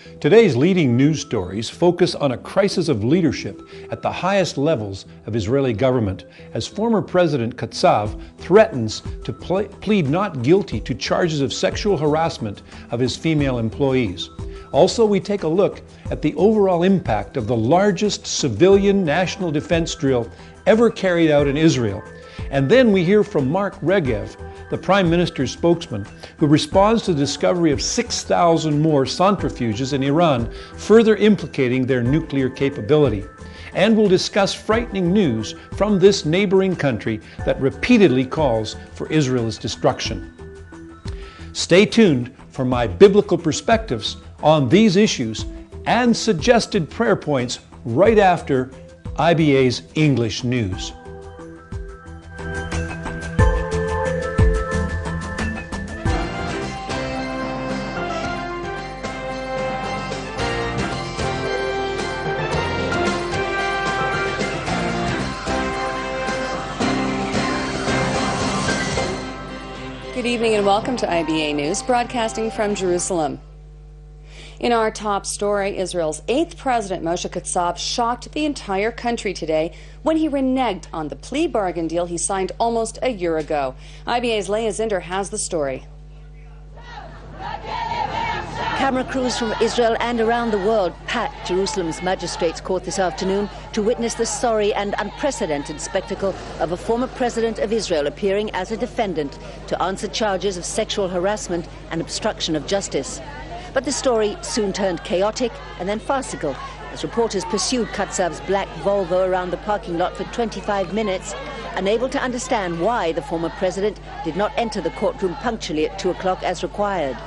Today's leading news stories focus on a crisis of leadership at the highest levels of Israeli government, as former President Katsav threatens to plead not guilty to charges of sexual harassment of his female employees. Also, we take a look at the overall impact of the largest civilian national defense drill ever carried out in Israel. And then we hear from Mark Regev, the Prime Minister's spokesman, who responds to the discovery of 6,000 more centrifuges in Iran, further implicating their nuclear capability. And we'll discuss frightening news from this neighboring country that repeatedly calls for Israel's destruction. Stay tuned for my biblical perspectives on these issues and suggested prayer points right after IBA's English news. Good evening and welcome to IBA News, broadcasting from Jerusalem. In our top story, Israel's 8th President Moshe Katsav shocked the entire country today when he reneged on the plea bargain deal he signed almost a year ago. IBA's Leah Zinder has the story. Camera crews from Israel and around the world packed Jerusalem's magistrates' court this afternoon to witness the sorry and unprecedented spectacle of a former president of Israel appearing as a defendant to answer charges of sexual harassment and obstruction of justice. But the story soon turned chaotic and then farcical as reporters pursued Katsav's black Volvo around the parking lot for 25 minutes, unable to understand why the former president did not enter the courtroom punctually at 2 o'clock as required.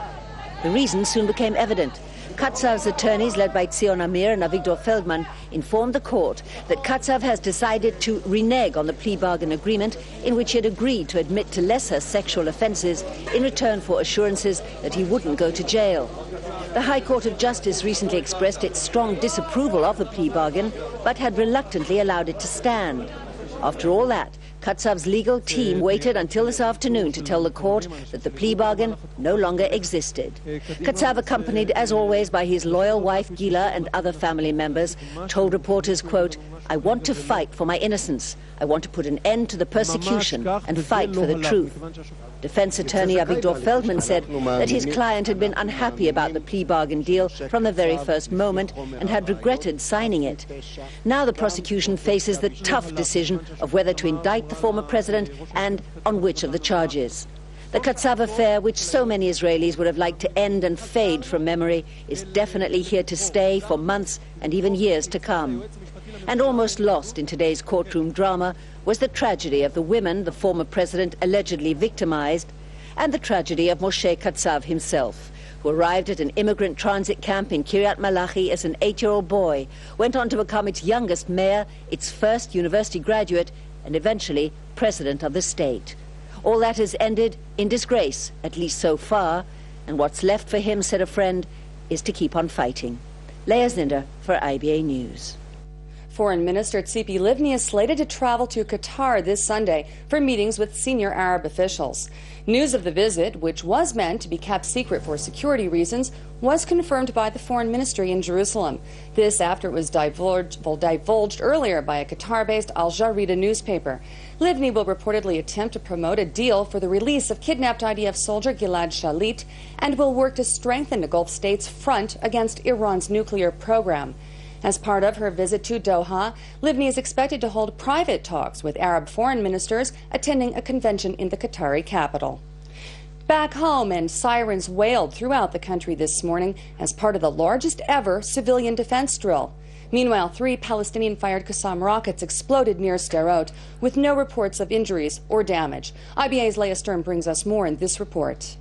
The reason soon became evident. Katsav's attorneys, led by Zion Amir and Avigdor Feldman, informed the court that Katsav has decided to renege on the plea bargain agreement in which he had agreed to admit to lesser sexual offences in return for assurances that he wouldn't go to jail. The High Court of Justice recently expressed its strong disapproval of the plea bargain, but had reluctantly allowed it to stand. After all that, Katsav's legal team waited until this afternoon to tell the court that the plea bargain no longer existed. Katsav, accompanied as always by his loyal wife Gila and other family members, told reporters, quote, "I want to fight for my innocence. I want to put an end to the persecution and fight for the truth." Defense attorney Avigdor Feldman said that his client had been unhappy about the plea bargain deal from the very first moment and had regretted signing it. Now the prosecution faces the tough decision of whether to indict the former president and on which of the charges. The Katsav affair, which so many Israelis would have liked to end and fade from memory, is definitely here to stay for months and even years to come. And almost lost in today's courtroom drama was the tragedy of the women the former president allegedly victimized, and the tragedy of Moshe Katsav himself, who arrived at an immigrant transit camp in Kiryat Malachi as an 8-year-old boy, went on to become its youngest mayor, its first university graduate, and eventually president of the state. All that has ended in disgrace, at least so far, and what's left for him, said a friend, is to keep on fighting. Leah Zinder for IBA News. Foreign Minister Tzipi Livni is slated to travel to Qatar this Sunday for meetings with senior Arab officials. News of the visit, which was meant to be kept secret for security reasons, was confirmed by the Foreign Ministry in Jerusalem. This after it was divulged earlier by a Qatar-based Al Jazeera newspaper. Livni will reportedly attempt to promote a deal for the release of kidnapped IDF soldier Gilad Shalit and will work to strengthen the Gulf states' front against Iran's nuclear program. As part of her visit to Doha, Livni is expected to hold private talks with Arab foreign ministers attending a convention in the Qatari capital. Back home, and sirens wailed throughout the country this morning as part of the largest ever civilian defense drill. Meanwhile, 3 Palestinian-fired Qassam rockets exploded near Sderot, with no reports of injuries or damage. IBA's Leah Stern brings us more in this report.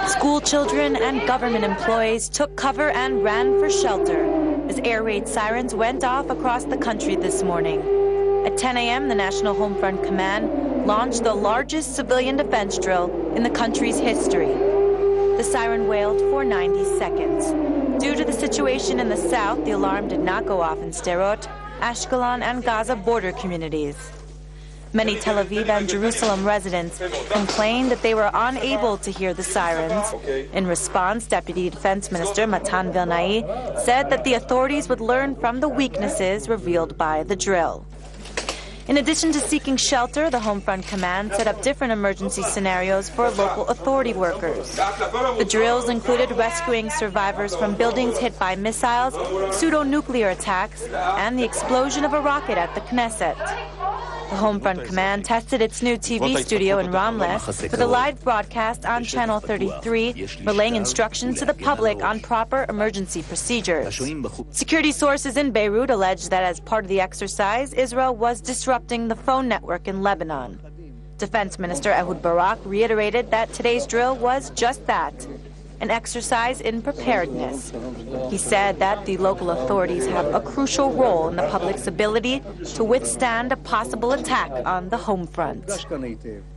School children and government employees took cover and ran for shelter as air raid sirens went off across the country this morning. At 10 a.m., the National Home Front Command launched the largest civilian defense drill in the country's history. The siren wailed for 90 seconds. Due to the situation in the south, the alarm did not go off in Sderot, Ashkelon, and Gaza border communities. Many Tel Aviv and Jerusalem residents complained that they were unable to hear the sirens. In response, Deputy Defense Minister Matan Vilnai said that the authorities would learn from the weaknesses revealed by the drill. In addition to seeking shelter, the Homefront Command set up different emergency scenarios for local authority workers. The drills included rescuing survivors from buildings hit by missiles, pseudo-nuclear attacks, and the explosion of a rocket at the Knesset. The Homefront Command tested its new TV studio in Ramles with a live broadcast on Channel 33, relaying instructions to the public on proper emergency procedures. Security sources in Beirut allege that as part of the exercise, Israel was disrupting the phone network in Lebanon. Defense Minister Ehud Barak reiterated that today's drill was just that, an exercise in preparedness. He said that the local authorities have a crucial role in the public's ability to withstand a possible attack on the home front.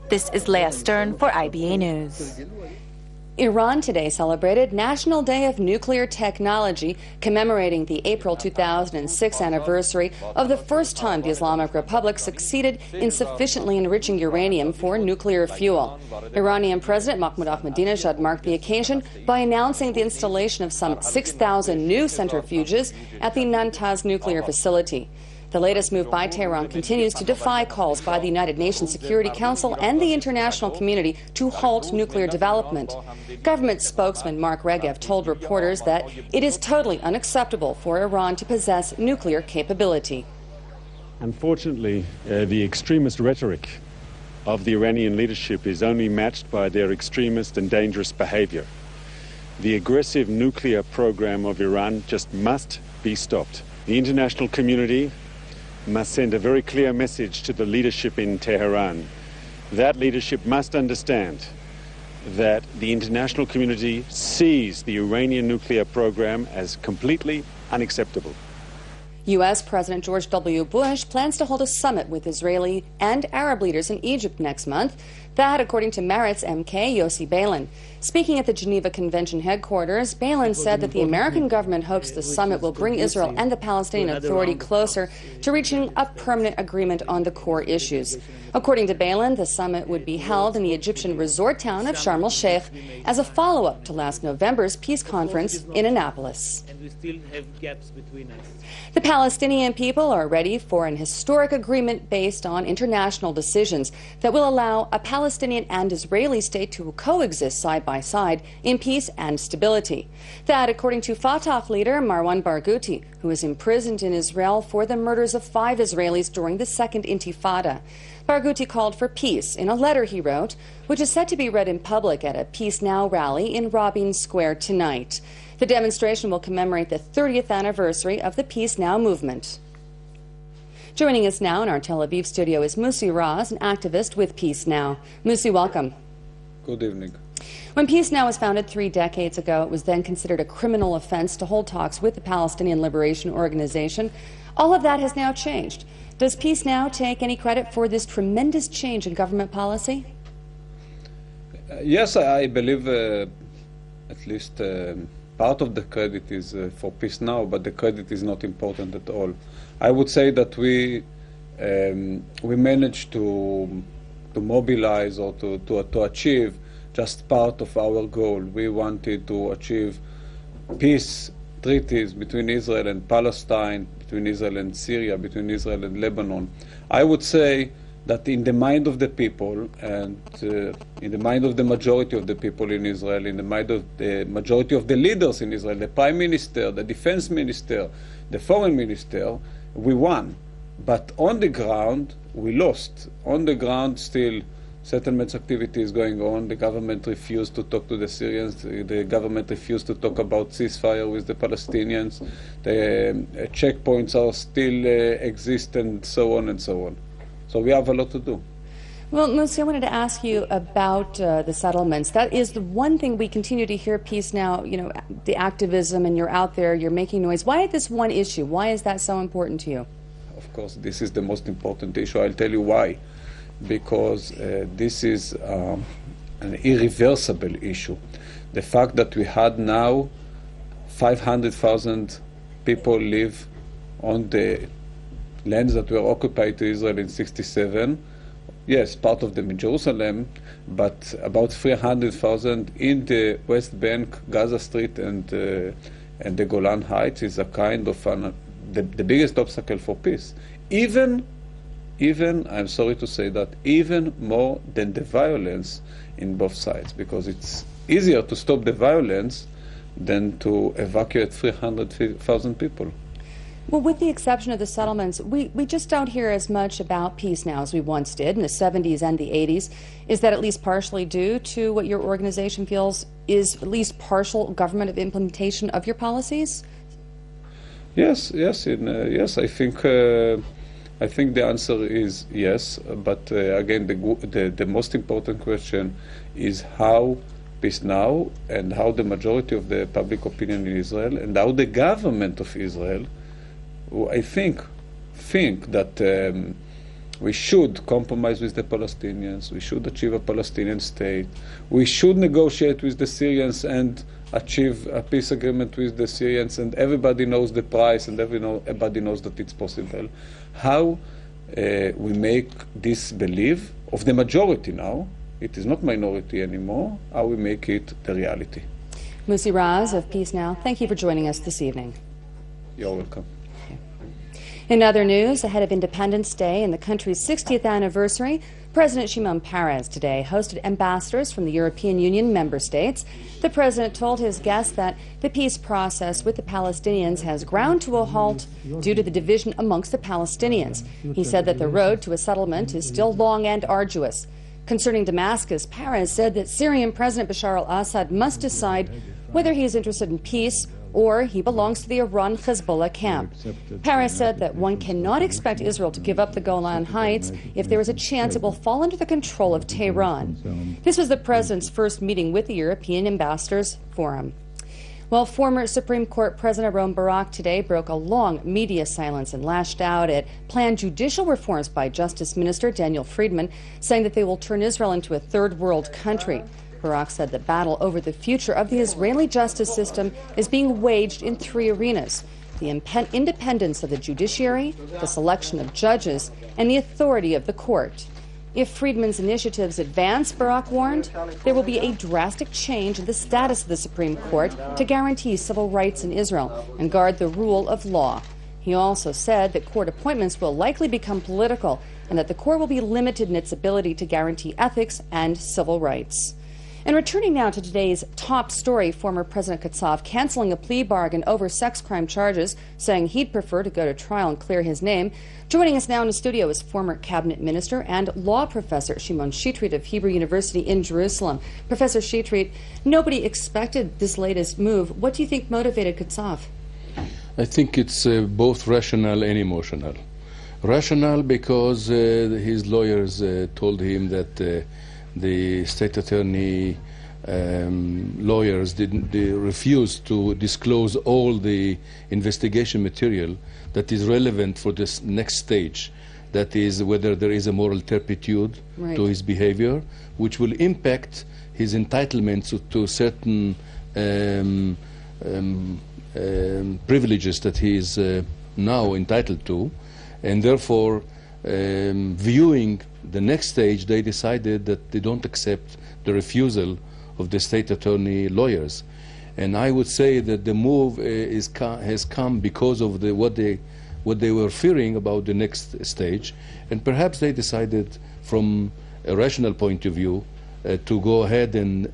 This is Leah Stern for IBA News. Iran today celebrated National Day of Nuclear Technology, commemorating the April 2006 anniversary of the first time the Islamic Republic succeeded in sufficiently enriching uranium for nuclear fuel. Iranian President Mahmoud Ahmadinejad marked the occasion by announcing the installation of some 6,000 new centrifuges at the Natanz nuclear facility. The latest move by Tehran continues to defy calls by the United Nations Security Council and the international community to halt nuclear development. Government spokesman Mark Regev told reporters that it is totally unacceptable for Iran to possess nuclear capability. Unfortunately, the extremist rhetoric of the Iranian leadership is only matched by their extremist and dangerous behavior. The aggressive nuclear program of Iran just must be stopped. The international community must send a very clear message to the leadership in Tehran. That leadership must understand that the international community sees the Iranian nuclear program as completely unacceptable. U.S. President George W. Bush plans to hold a summit with Israeli and Arab leaders in Egypt next month. That, according to Marit's MK, Yossi Beilin. Speaking at the Geneva Convention headquarters, Beilin said that the American government hopes the summit will bring Israel and the Palestinian Authority closer to reaching a permanent agreement on the core issues. According to Beilin, the summit would be held in the Egyptian resort town of Sharm el-Sheikh as a follow-up to last November's peace conference in Annapolis. The Palestinian people are ready for an historic agreement based on international decisions that will allow a Palestinian and Israeli state to coexist side by side in peace and stability. That, according to Fatah leader Marwan Barghouti, who is imprisoned in Israel for the murders of 5 Israelis during the Second Intifada. Barghouti called for peace in a letter he wrote, which is set to be read in public at a Peace Now rally in Rabin Square tonight. The demonstration will commemorate the 30th anniversary of the Peace Now movement. Joining us now in our Tel Aviv studio is Musi Raz, an activist with Peace Now. Musi, welcome. Good evening. When Peace Now was founded 3 decades ago, it was then considered a criminal offense to hold talks with the Palestinian Liberation Organization. All of that has now changed. Does Peace Now take any credit for this tremendous change in government policy? Yes, I believe at least part of the credit is for Peace Now, but the credit is not important at all. I would say that we managed to mobilize or to achieve just part of our goal. We wanted to achieve peace treaties between Israel and Palestine, between Israel and Syria, between Israel and Lebanon. I would say that in the mind of the people and in the mind of the majority of the people in Israel, in the mind of the majority of the leaders in Israel, the Prime Minister, the Defense Minister, the Foreign Minister, we won. But on the ground, we lost. On the ground, still, settlements activity is going on. The government refused to talk to the Syrians. The government refused to talk about ceasefire with the Palestinians. The checkpoints are still exist, and so on and so on. So we have a lot to do. Well, Musi, I wanted to ask you about the settlements. That is the one thing we continue to hear Peace Now, the activism, and you're out there, you're making noise. Why this one issue? Why is that so important to you? Of course, this is the most important issue. I'll tell you why. Because this is an irreversible issue. The fact that we had now 500,000 people live on the lands that were occupied to Israel in 1967 yes, part of them in Jerusalem, but about 300,000 in the West Bank, Gaza Strip, and the Golan Heights is a kind of the biggest obstacle for peace. Even, I'm sorry to say that, even more than the violence in both sides, because it's easier to stop the violence than to evacuate 300,000 people. Well, with the exception of the settlements, we just don't hear as much about peace now as we once did in the 70s and the 80s. Is that at least partially due to what your organization feels is at least partial government of implementation of your policies? Yes. I think the answer is yes. But again, the most important question is how peace now, and how the majority of the public opinion in Israel, and how the government of Israel, I think that we should compromise with the Palestinians. We should achieve a Palestinian state. We should negotiate with the Syrians and achieve a peace agreement with the Syrians. And everybody knows the price, and everybody knows that it's possible. How we make this belief of the majority now, it is not minority anymore, how we make it the reality. Moshe Raz of Peace Now, thank you for joining us this evening. You're welcome. In other news, ahead of Independence Day and the country's 60th anniversary, President Shimon Peres today hosted ambassadors from the European Union member states. The president told his guests that the peace process with the Palestinians has ground to a halt due to the division amongst the Palestinians. He said that the road to a settlement is still long and arduous. Concerning Damascus, Peres said that Syrian President Bashar al-Assad must decide whether he is interested in peace or he belongs to the Iran-Hezbollah camp. Peres said that one cannot expect Israel to give up the Golan Heights if there is a chance it will fall under the control of Tehran. This was the president's first meeting with the European Ambassadors Forum. Well, former Supreme Court President Aaron Barak today broke a long media silence and lashed out at planned judicial reforms by Justice Minister Daniel Friedman, saying that they will turn Israel into a third world country. Barak said the battle over the future of the Israeli justice system is being waged in three arenas: the independence of the judiciary, the selection of judges, and the authority of the court. If Friedman's initiatives advance, Barak warned, there will be a drastic change in the status of the Supreme Court to guarantee civil rights in Israel and guard the rule of law. He also said that court appointments will likely become political and that the court will be limited in its ability to guarantee ethics and civil rights. And returning now to today's top story, former President Katsav canceling a plea bargain over sex crime charges, saying he'd prefer to go to trial and clear his name. Joining us now in the studio is former cabinet minister and law professor Shimon Shitrit of Hebrew University in Jerusalem. Professor Shitrit, nobody expected this latest move. What do you think motivated Katsav? I think it's both rational and emotional. Rational because his lawyers told him that the state attorney lawyers refused to disclose all the investigation material that is relevant for this next stage, that is whether there is a moral turpitude to his behavior, which will impact his entitlements to certain privileges that he is now entitled to, and therefore viewing the next stage, they decided that they don't accept the refusal of the state attorney lawyers. And I would say that the move has come because of what they were fearing about the next stage, and perhaps they decided from a rational point of view to go ahead and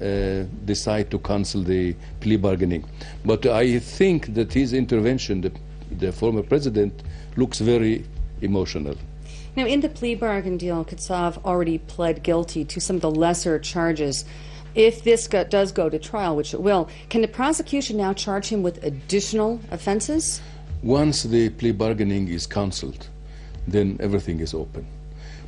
decide to cancel the plea bargaining. But I think that his intervention, the former president, looks very emotional. Now, in the plea bargain deal, Katsav already pled guilty to some of the lesser charges. If this does go to trial, which it will, can the prosecution now charge him with additional offenses? Once the plea bargaining is cancelled, then everything is open.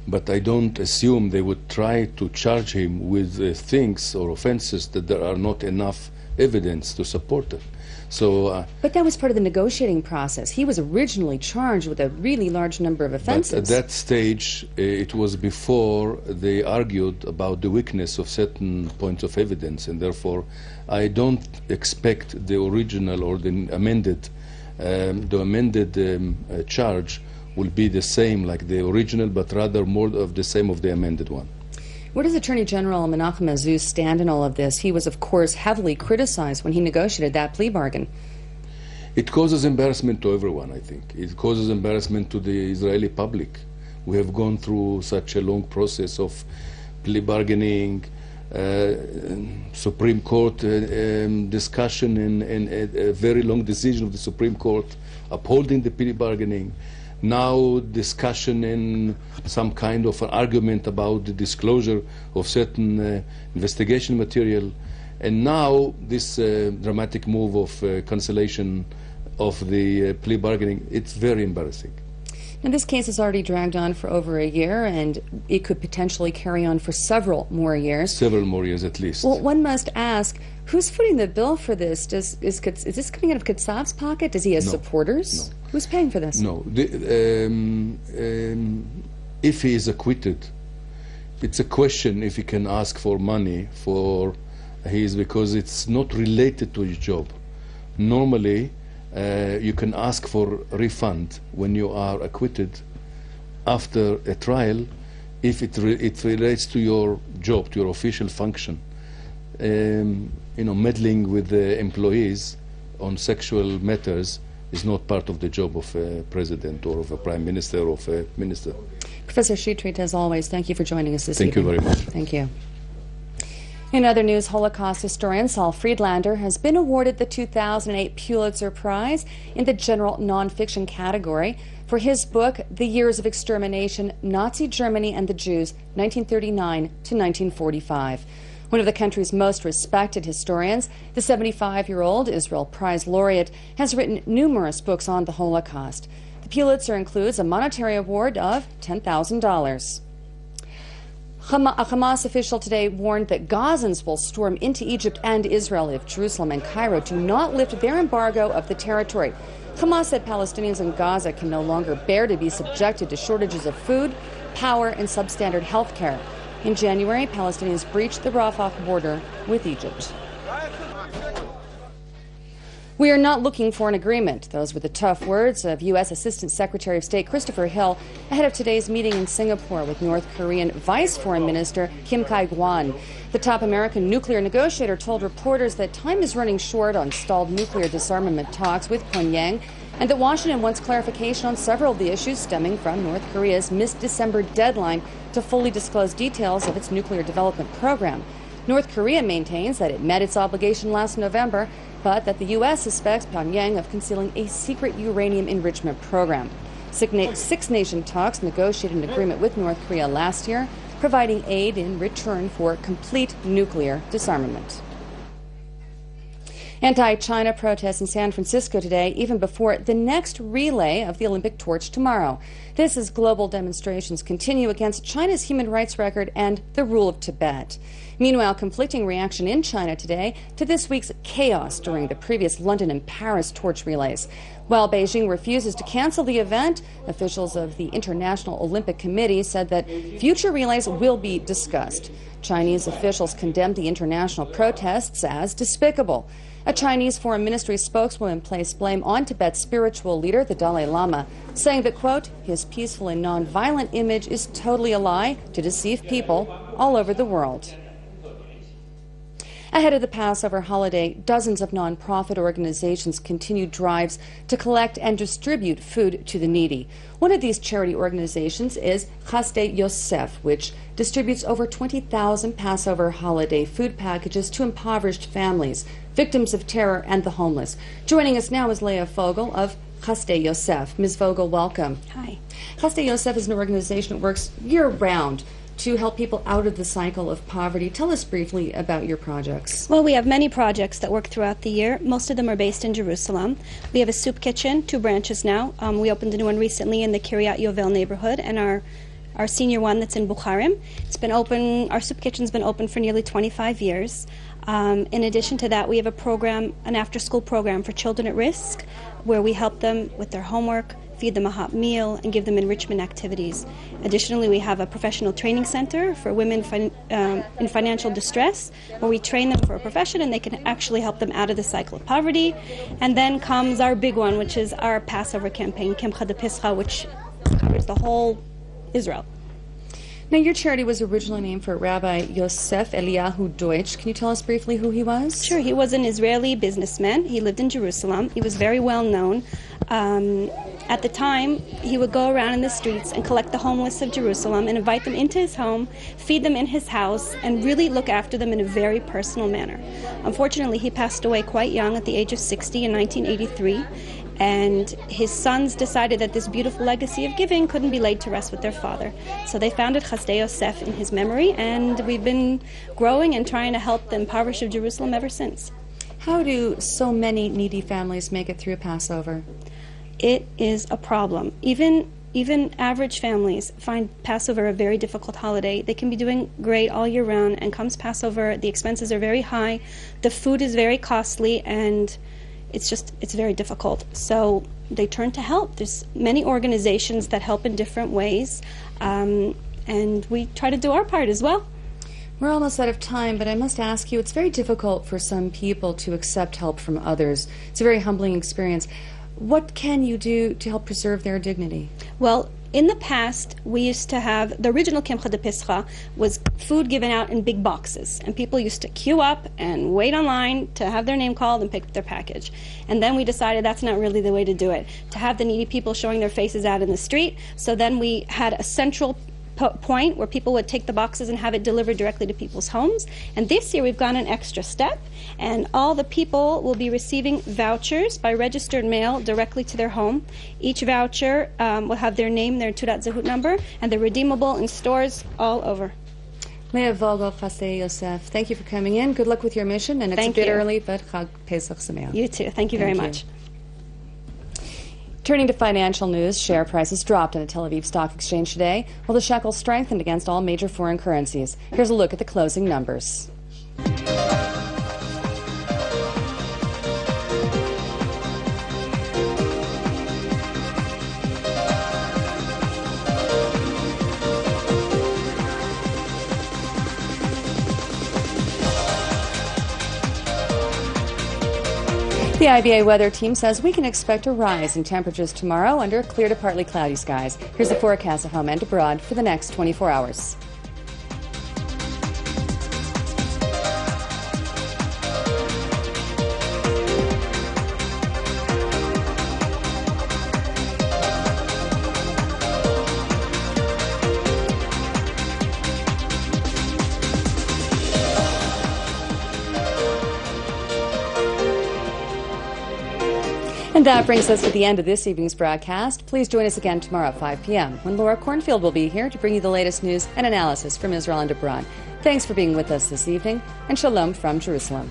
But I don't assume they would try to charge him with things or offenses that there are not enough evidence to support it. So, but that was part of the negotiating process. He was originally charged with a really large number of offenses. But at that stage, it was before they argued about the weakness of certain points of evidence, and therefore I don't expect the original or the amended charge will be the same like the original, but rather more of the same of the amended one. Where does Attorney General Menachem Azouz stand in all of this? He was, of course, heavily criticized when he negotiated that plea bargain. It causes embarrassment to everyone, I think. It causes embarrassment to the Israeli public. We have gone through such a long process of plea bargaining, Supreme Court discussion, and a very long decision of the Supreme Court upholding the plea bargaining. Now discussion and some kind of an argument about the disclosure of certain investigation material. And now this dramatic move of cancellation of the plea bargaining, it's very embarrassing. Now, this case has already dragged on for over a year, and it could potentially carry on for several more years. Several more years at least. Well, one must ask, who's footing the bill for this? Is this coming out of Katsav's pocket? Does he have supporters? No. Who's paying for this? No. If he is acquitted, it's a question if he can ask for money for because it's not related to his job. Normally, you can ask for refund when you are acquitted after a trial if it relates to your job, to your official function. Meddling with the employees on sexual matters is not part of the job of a president or of a prime minister or of a minister. Professor Shetreat, as always, thank you for joining us this evening. Thank you very much. Thank you. In other news, Holocaust historian Saul Friedlander has been awarded the 2008 Pulitzer Prize in the general nonfiction category for his book, The Years of Extermination, Nazi Germany and the Jews, 1939 to 1945. One of the country's most respected historians, the 75-year-old Israel Prize laureate, has written numerous books on the Holocaust. The Pulitzer includes a monetary award of $10,000. A Hamas official today warned that Gazans will storm into Egypt and Israel if Jerusalem and Cairo do not lift their embargo of the territory. Hamas said Palestinians in Gaza can no longer bear to be subjected to shortages of food, power, and substandard health care. In January, Palestinians breached the Rafah border with Egypt. We are not looking for an agreement. Those were the tough words of U.S. Assistant Secretary of State Christopher Hill ahead of today's meeting in Singapore with North Korean Vice Foreign Minister Kim Kye-gwan. The top American nuclear negotiator told reporters that time is running short on stalled nuclear disarmament talks with Pyongyang, and that Washington wants clarification on several of the issues stemming from North Korea's missed December deadline to fully disclose details of its nuclear development program. North Korea maintains that it met its obligation last November, but that the U.S. suspects Pyongyang of concealing a secret uranium enrichment program. Six-nation talks negotiated an agreement with North Korea last year, providing aid in return for complete nuclear disarmament. Anti-China protests in San Francisco today, even before the next relay of the Olympic torch tomorrow. This as global demonstrations continue against China's human rights record and the rule of Tibet. Meanwhile, conflicting reaction in China today to this week's chaos during the previous London and Paris torch relays. While Beijing refuses to cancel the event, officials of the International Olympic Committee said that future relays will be discussed. Chinese officials condemned the international protests as despicable. A Chinese Foreign Ministry spokeswoman placed blame on Tibet's spiritual leader, the Dalai Lama, saying that, quote, his peaceful and nonviolent image is totally a lie to deceive people all over the world. Ahead of the Passover holiday, dozens of nonprofit organizations continue drives to collect and distribute food to the needy. One of these charity organizations is Chasdei Yosef, which distributes over 20,000 Passover holiday food packages to impoverished families, victims of terror, and the homeless. Joining us now is Leah Fogel of Chasdei Yosef. Ms. Fogel, welcome. Hi. Chasdei Yosef is an organization that works year-round to help people out of the cycle of poverty. Tell us briefly about your projects. Well, we have many projects that work throughout the year. Most of them are based in Jerusalem. We have a soup kitchen, 2 branches now. We opened a new one recently in the Kiryat Yovel neighborhood, and our senior one that's in Bukharim. It's been open. Our soup kitchen's been open for nearly 25 years. In addition to that, we have a program, an after-school program for children at risk, where we help them with their homework, feed them a hot meal, and give them enrichment activities. Additionally, we have a professional training center for women in financial distress, where we train them for a profession and they can actually help them out of the cycle of poverty. And then comes our big one, which is our Passover campaign, Kimcha de Pescha, which covers the whole Israel. Now, your charity was originally named for Rabbi Yosef Eliyahu Deutsch. Can you tell us briefly who he was? Sure. He was an Israeli businessman. He lived in Jerusalem. He was very well known. At the time, he would go around in the streets and collect the homeless of Jerusalem and invite them into his home, feed them in his house, and really look after them in a very personal manner. Unfortunately, he passed away quite young at the age of 60 in 1983. And his sons decided that this beautiful legacy of giving couldn't be laid to rest with their father. So they founded Chasdei Yosef in his memory, and we've been growing and trying to help the impoverished of Jerusalem ever since. How do so many needy families make it through Passover? It is a problem. Even average families find Passover a very difficult holiday. They can be doing great all year round, and comes Passover, the expenses are very high, the food is very costly, and it's very difficult. So they turn to help. There's many organizations that help in different ways, and we try to do our part as well. We're almost out of time, but I must ask you, it's very difficult for some people to accept help from others. It's a very humbling experience. What can you do to help preserve their dignity? Well, in the past, we used to have, the original Kimcha de Pescha was food given out in big boxes, and people used to queue up and wait online to have their name called and pick up their package. And then we decided that's not really the way to do it, to have the needy people showing their faces out in the street. So then we had a central point where people would take the boxes and have it delivered directly to people's homes. And this year we've gone an extra step, and all the people will be receiving vouchers by registered mail directly to their home. Each voucher will have their name, their Tudat Zehut number, and they're redeemable in stores all over. Leah Vogel, Chasdei Yosef, thank you for coming in. Good luck with your mission, and it's a bit early, but Chag Pesach Sameach. You too. Thank you very much. Turning to financial news, share prices dropped on the Tel Aviv Stock Exchange today, while the shekel strengthened against all major foreign currencies. Here's a look at the closing numbers. The IBA weather team says we can expect a rise in temperatures tomorrow under clear to partly cloudy skies. Here's the forecast at home and abroad for the next 24 hours. And that brings us to the end of this evening's broadcast. Please join us again tomorrow at 5 p.m. when Laura Cornfield will be here to bring you the latest news and analysis from Israel and abroad. Thanks for being with us this evening, and shalom from Jerusalem.